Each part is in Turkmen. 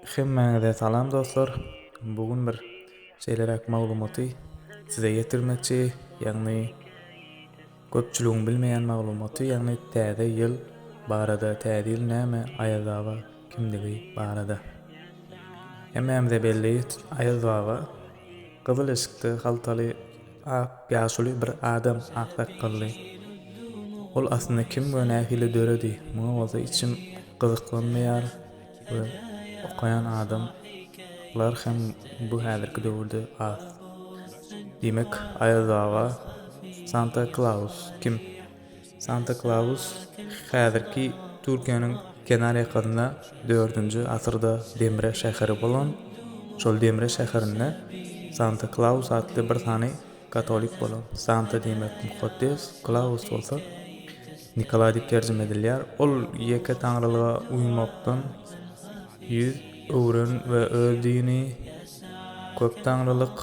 Hemmeňize salam dostlar. Bugün bir şeýlerek maglumaty size getirmekçi, ýagny köpçüligiň bilmeýän maglumaty, ýagny täze ýyl barada, täze ýyl näme, Aýaz Baba kimdigi barada. Hemmämize belli, Aýaz Baba gyzyl eşikde haltaly, ak ýaşuly bir adam, ak sakally. Ol aslında kim we nähili döredi? Muňa bolsa içim gyzyklanmaýar we okayan adamlar hem bu häzirki döwürde az. Demek Aýaz Baba Santa Claus kim? Santa Claus häzirki Türkiýanyň kenar ýakynda 4-nji asyrda Demre şäheri bolan, şol Demre şäherinde Santa Claus adly bir tany katolik bolan. Santa demek mukaddes, Claus bolsa Nikolay diýip terjime edilýär. Ol ýeke taňrylyga uýmakdan ýüz öwren we öz dini köp taňrylyk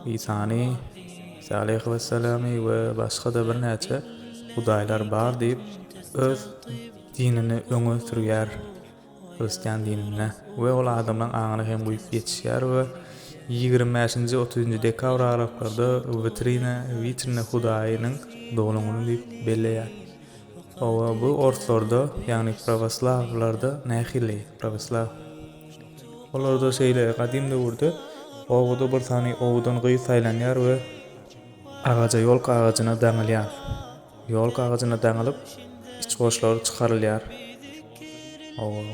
İsany, İsa aleyhissalamy we başga da bir näçe hudaýlar bar diýip öz dinini öňe sürýär. Hristiýan dinine we ol adamlaryň aňyny hem guýup geçýär we 25-nji 30-njy dekabr aralyklarynda vitrine hudaýynyň doglugyny diýip belleýär. Owa bu ortlarda, ýagny pravoslavlarda nähili pravoslav. Olarda şeýle gadim döwürde owda bir tany owdan gyý saýlanýar we agaja ýol kagadyna daňylýar. Ýol kagadyna daňylyp iç goşlary çykarylýar.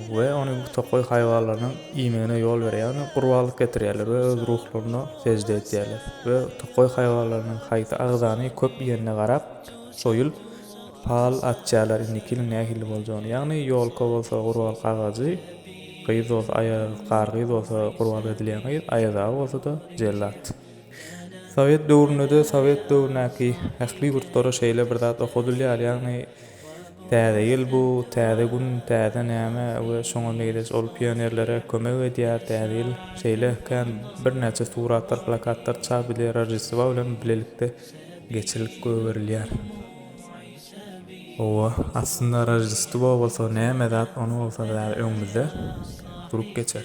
We ony tokoy haýwanlarynyň iýmegine ýol berýär, gurbanlyk getirýärler we öz ruhlaryna sejde etýärler. We tokoy haýwanlarynyň haýsy agzany köp ýerine garap soýul pal atjalar indikil nähili boljagyny. Ýagny ýolka bolsa gurban kagazy, gyýyz bolsa aýal, gargy bolsa gurban edilýän gyýyz, aýaza bolsa da jellat. Sowet döwründe Sowet döwründäki äsli ýurtlara şeýle bir zat okudylýar, ýagny täze ýyl bu, täze gün, täze näme we şoňa näçe ol pionerlere kömek edýär, täze ýyl şeýle kan bir näçe suratlar, plakatlar çap edýär, Rojdestvo bilen bilelikde geçirilip göwerilýär. Owa aslında Rojdestvo bolsa näme zat, onu bolsa da öňümizde durup geçer.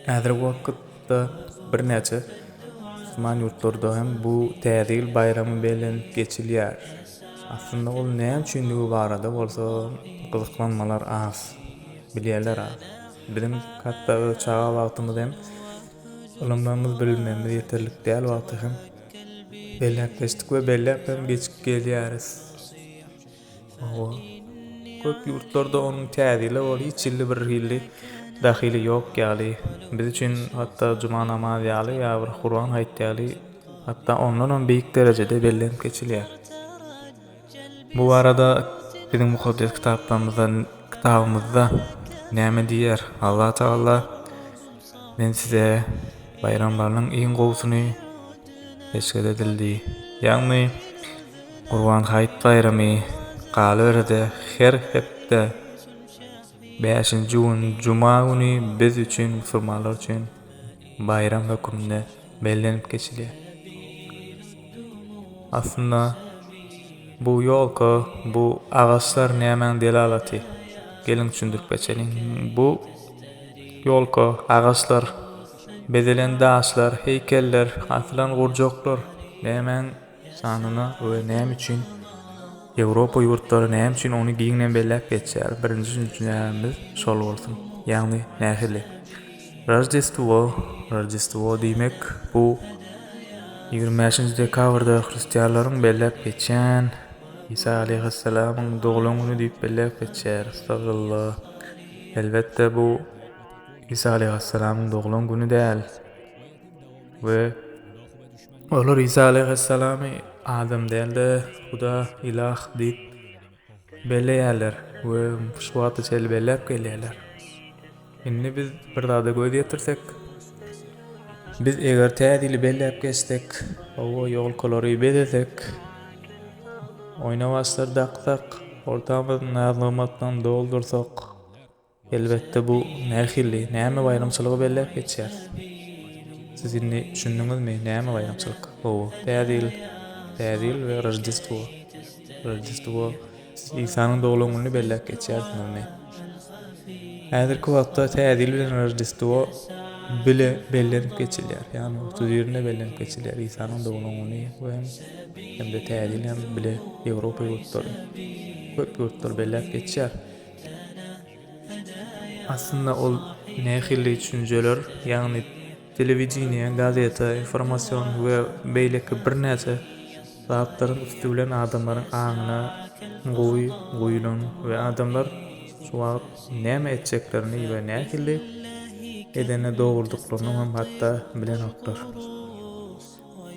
Häzirki wagtda bir näçe Müslüman ýurtlarda hem bu täze ýyl bayramy belenip geçilýär. Aslında ol näme üçindigi barada bolsa gyzyklanmalar az, bilýärler az. Bizim hatda çağa wagtymyz hem ulumlarymyz bilmemiz ýeterlik däl wagty hem bellep geçdik we bellep hem geçip gelýäris. Owa köp ýurtlarda onuň täzeli bol hiç ýylly bir ýylly dahyly ýok ýaly. Biz üçin hatda juma namazy ýaly ýa bir Qur'an haýtýaly, hatda ondan beýik derejede bellenip geçilýär. Bu arada bizim mukaddes kitabymyzda näme diýer? Allah Taala men size bayramlaryň iň gowsuny peşked edildi. Ýagny Qurban Haýt bayramy galerde her hepde 5-nji gün juma güni biz üçin musulmanlar üçin bayram hökmünde bellenip geçilýär. Aslında bu ýolka, bu agaçlar nämeň delalaty? Gelin düşündirip geçelim. Bu ýolka, agaçlar, bedelen daşlar, heýkeller, atlan gurjoklar nämeň sanyna we näme üçin Ýewropa ýurtlary näme üçin ony giňden bellep geçýär? Birinji düşünýärimiz şol bolsun. Ýagny nähili. Rojdestvo diýmek bu 25-nji dekabrda hristiýanlaryň bellep geçen İsa aleyhissalamyň doglan güni diýip bellep geçýär. Estağfurullah. Elbette bu İsa aleyhissalamyň doglan güni däl. We olar İsa aleyhissalamy adam däldi, Huda, ilah diýip belleýärler we şu wagtda çel bellep gelýärler. Indi biz bir zada göz ýetirsek, biz eger täzeli bellep geçsek, owa ýolkalary bedesek, oýnawaçlar daksak, ortamyzy nazmatdan doldursak, elbette bu nähili, näme bayramçylygy bellep geçýär. Siz indi düşündiňizmi, näme bayramçylyk? Owa täze ýyl we Rojdestvo İsa'nın doğulumunu bellek geçer. Häzirki wagtda tädil bilen Rojdestvo bile bellenip geçilýär. Ýani 31-inde bellenip geçilýär Isanyň doguluny we hem de tädil hem bile Ýewropa ýurtlary köp ýurtlar bellep geçýär. Aslında ol nähili düşünjeler, ýagny telewizioniýa, gazeta, informasiýon we beýleki birnäçe zatlaryň üstülen adamlaryň aňyna goýulan we adamlar şu wagt näme etjeklerini we nähili edene dogrudyklaryny hem hatda bilen oklar.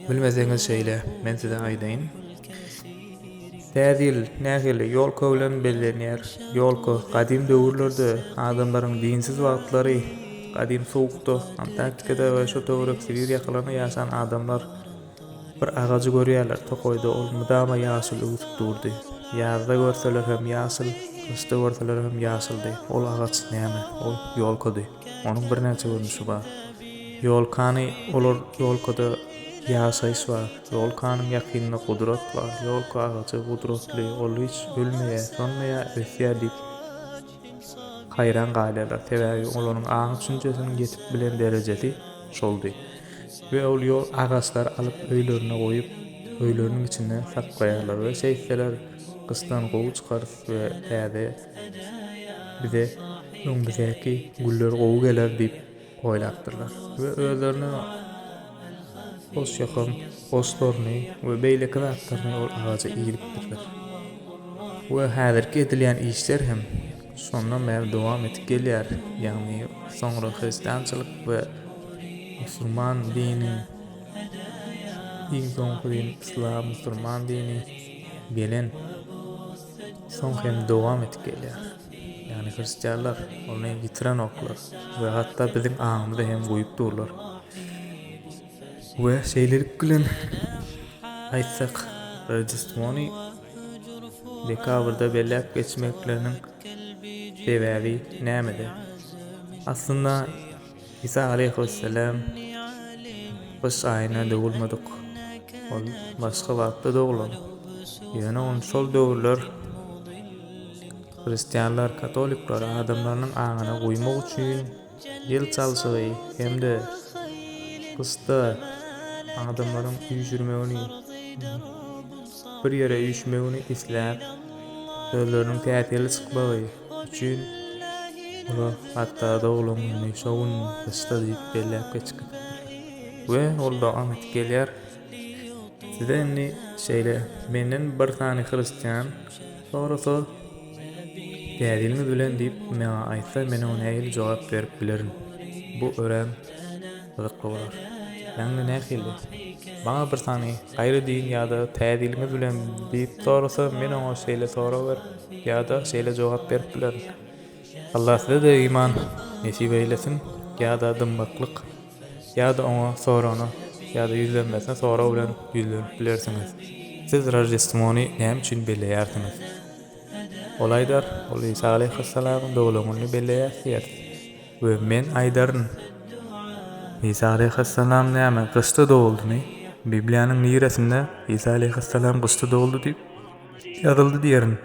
Bilmeseňiz şeýle, men size aýdaýyn. Tädil nähili ýolka bilen bellenýär. Ýolka gadim döwürlerde adamlaryň dinsiz wagtlary, gadim sowukda, Antarktikada we şu töwerek Sibir ýakylaryna ýaşan adamlar bir agajy görýärler. Tokoýda ol mudama ýaşyl öwüp durdy. Ýazda görseler hem ýaşyl, kışda görseler hem ýaşyldy. Ol agaç näme? Ol ýolkady. Onuň birnäçe görnüşi bar. Ýolkany olar ýolkada ýaşaýys bar. Ýolkanyň ýakynyna gudrat bar. Ýolka agaçy gudratly, ol hiç ölmeýär, sönmeýär, ösýär diýip haýran galýarlar. Sebäbi olaryň aň düşünjesiniň ýetip bilen derejesi şoldy. We ol ýol agaçlar alyp öýlerine goýup, öýleriniň içinde saklaýarlar we şeýseler kıştan gowy çykaryp we täze bize öňündeki güller gowy geler diýip oýlapdyrlar. We özlerini os ýakyn, oslaryny we beýleki zatlaryny ol agaja iýilipdirler. We häzirki edilýän işler hem şondan bäri dowam etip gelýär. Ýagny soňra Hristiançylyk we Müslüman dini, İslam, Müslüman dini bilen soň hem dowam etip gelýär. Ýani Hristianlar ony ýitiren oklar we hatda biziň aňymyzda hem goýup durlar. We şeýlerik bilen aýtsak, Rojdestvony dekabrda bellep geçmekleriniň sebäbi nämede? Aslında İsa aleyhisselam kış aýyna döwülmedik. Ol başga wagtda döwülen. Ýöne on şol döwürler Hristianlar, katoliklar adamlaryň aňyna goýmak üçin ýyl çalşygy hem de kışda adamlaryň üýjürmegini, bir ýere üýşmegini isläp, özleriniň tätili çykmagy üçin olar hatda dogulanyny şowun kışda diýip bellep geçip we ol dowam etip gelýär. Size emni şeýle menden bir tane Hristian sorasa tädilmi bilen diýip meňa aýtsa, men ona äýli jogap berip bilerim. Bu ören gyzykly bolar. Ýagny nähili? Baňa bir tane gaýry din ýa-da tädilmi bilen diýip sorasa, men ona şeýle sora ber ýa-da şeýle jogap berip bilerim. Allah size de iman nesip eylesin, ýa-da dymmaklyk, ýa-da ona sorany, ýa-da ýüzlenmesine sora bilen ýüzlenip bilersiňiz. Siz Rojdestvony näme üçin belleýärsiňiz? Olaýdar, ol İsa aleyhisselamyň dogulanyny belleýär. We men aýdaryn İsa aleyhisselam näme kışda doguldymy? Bibliýanyň niresinde İsa aleyhisselam kışda doguldy diýip ýazyldy diýerin.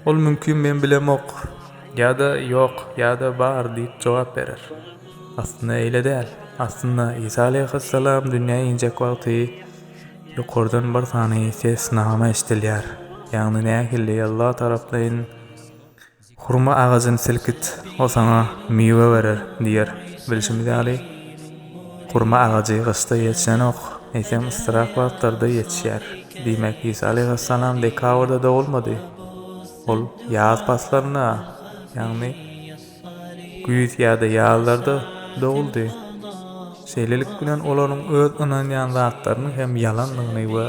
Ol mümkin men bilemok, ýa-da ýok, ýa-da bar diýip jogap berer. Aslında eýle däl. Aslında İsa aleyhisselam dünýäge injek wagty ýokardan bir tane sesnama eşdilýär. Ýagny nähili Allah tarapdan hurma agazyny silkit, o sana miwe berer diýer. Bilşimiz ýaly hurma agajy gysda ýetşenok, eýsem ıstyrak wagtlarda ýetişýär. Diýmek İsa aleyhisselam dekabrda dogulmady. Ol ýaz paslaryna, ýagny güýz ýa-da ýazlarda doguldy. Şeýlelik bilen olaryň öz ynanýan zatlaryny hem ýalanlygyny we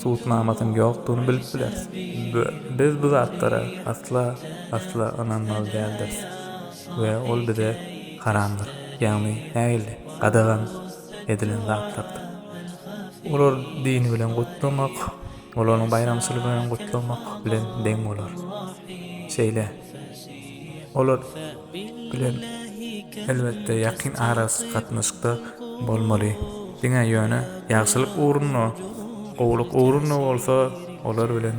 suwutnamasyň ýokdugyny bilip biler. Biz bu zatlara asla ynanmaly däldir. We ol bize haramdyr. Ýagny nähili gadagan edilen zatlardyr. Olar dini bilen gutlamak, olaryň bayramçylygy bilen gutlamak bilen deň bolar. Şeýle olar bilen elbette ýakyn aras gatnaşykda bolmaly. Diňe ýöne ýagşylyk uğruna, gowluk uğruna bolsa, olar bilen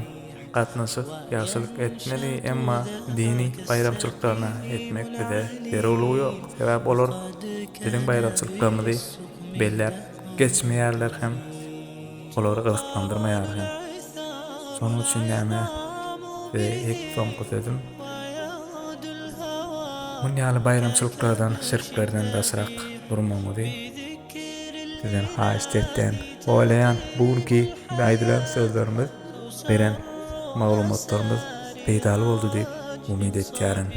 gatnaşyp ýagşylyk etmeli, emma dini bayramçylyklarına etmek bize derewligi ýok. Sebäp olar biziň bayramçylyklarymyzy belläp geçmeýärler hem olary gyzyklandyrmaýar hem. Şonuň üçin näme ek soňky sözüm munýaly bayramçylyklardan, şirklerden daşyrak durmagyny sizden haýyş etden. Olaýan bugünkü aýdylan sözlerimiz beren maglumatlarymız peýdaly boldy diýip umyt etýärin.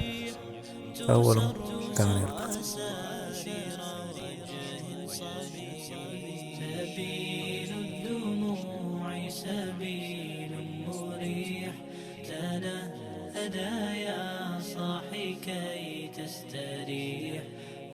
Sag bolun, taňyr.